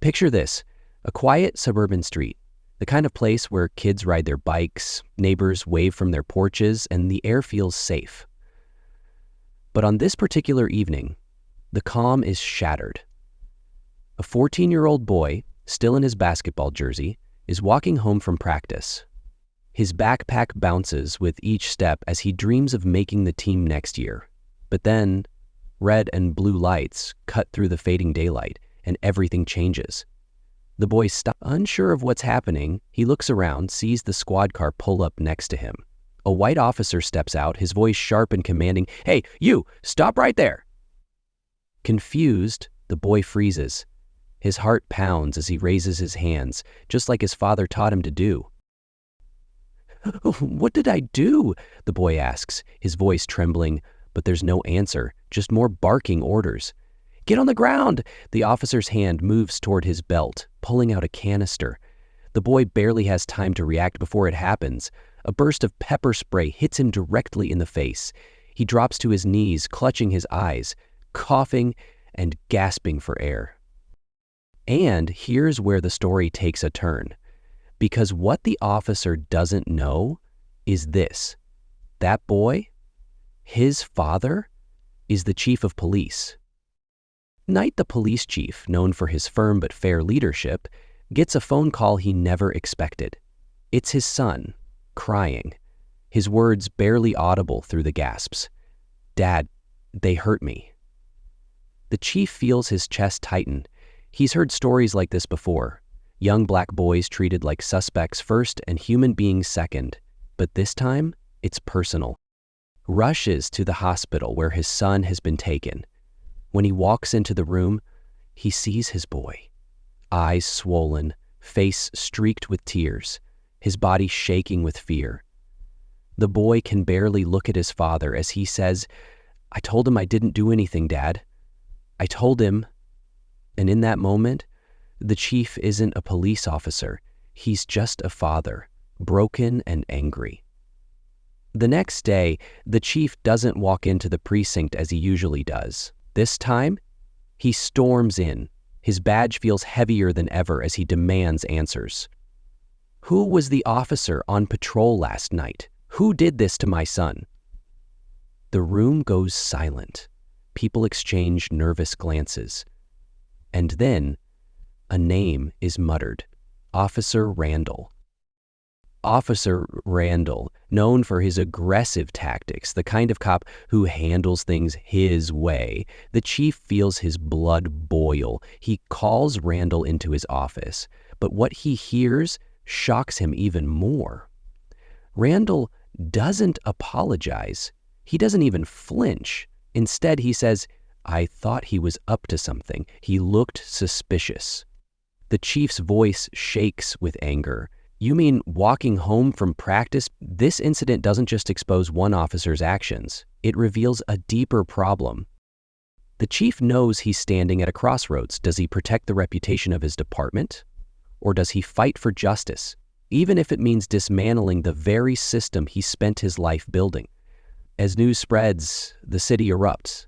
Picture this, a quiet suburban street, the kind of place where kids ride their bikes, neighbors wave from their porches, and the air feels safe. But on this particular evening, the calm is shattered. A 14-year-old boy, still in his basketball jersey, is walking home from practice. His backpack bounces with each step as he dreams of making the team next year. But then, red and blue lights cut through the fading daylight, and everything changes. The boy stops. Unsure of what's happening, he looks around, sees the squad car pull up next to him. A white officer steps out, his voice sharp and commanding, "Hey, you, stop right there!" Confused, the boy freezes. His heart pounds as he raises his hands, just like his father taught him to do. "What did I do?" the boy asks, his voice trembling, but there's no answer, just more barking orders. "Get on the ground!" The officer's hand moves toward his belt, pulling out a canister. The boy barely has time to react before it happens. A burst of pepper spray hits him directly in the face. He drops to his knees, clutching his eyes, coughing and gasping for air. And here's where the story takes a turn. Because what the officer doesn't know is this. That boy, his father, is the chief of police. Knight, the police chief, known for his firm but fair leadership, gets a phone call he never expected. It's his son, crying, his words barely audible through the gasps. "Dad, they hurt me." The chief feels his chest tighten. He's heard stories like this before. Young black boys treated like suspects first and human beings second. But this time, it's personal. Rushes to the hospital where his son has been taken. When he walks into the room, he sees his boy. Eyes swollen, face streaked with tears, his body shaking with fear. The boy can barely look at his father as he says, "I told him I didn't do anything, Dad. I told him." And in that moment, the chief isn't a police officer. He's just a father, broken and angry. The next day, the chief doesn't walk into the precinct as he usually does. This time, he storms in. His badge feels heavier than ever as he demands answers. Who was the officer on patrol last night? Who did this to my son? The room goes silent. People exchange nervous glances. And then, a name is muttered. Officer Randall. Officer Randall, known for his aggressive tactics, the kind of cop who handles things his way. The chief feels his blood boil. He calls Randall into his office, but what he hears shocks him even more. Randall doesn't apologize. He doesn't even flinch. Instead, he says, "I thought he was up to something. He looked suspicious." The chief's voice shakes with anger. "You mean walking home from practice?" This incident doesn't just expose one officer's actions. It reveals a deeper problem. The chief knows he's standing at a crossroads. Does he protect the reputation of his department? Or does he fight for justice, even if it means dismantling the very system he spent his life building? As news spreads, the city erupts.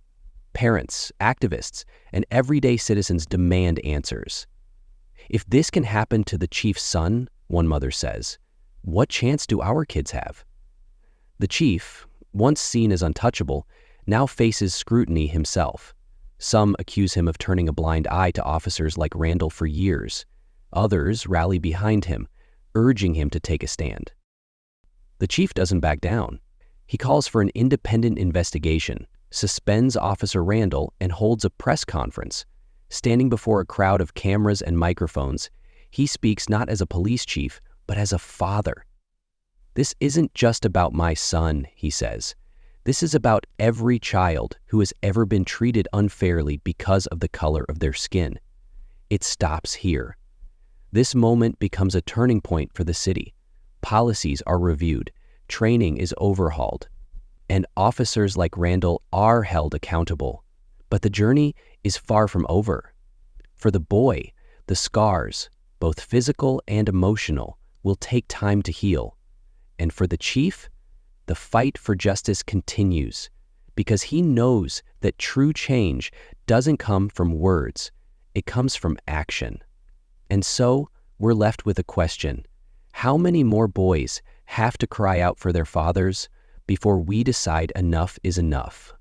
Parents, activists, and everyday citizens demand answers. "If this can happen to the chief's son," one mother says, "what chance do our kids have?" The chief, once seen as untouchable, now faces scrutiny himself. Some accuse him of turning a blind eye to officers like Randall for years. Others rally behind him, urging him to take a stand. The chief doesn't back down. He calls for an independent investigation, suspends Officer Randall, and holds a press conference. Standing before a crowd of cameras and microphones, he speaks not as a police chief, but as a father. "This isn't just about my son," he says. "This is about every child who has ever been treated unfairly because of the color of their skin." It stops here. This moment becomes a turning point for the city. Policies are reviewed, training is overhauled, and officers like Randall are held accountable. But the journey is far from over. For the boy, the scars, both physical and emotional, will take time to heal. And for the chief, the fight for justice continues, because he knows that true change doesn't come from words, it comes from action. And so, we're left with a question. How many more boys have to cry out for their fathers before we decide enough is enough?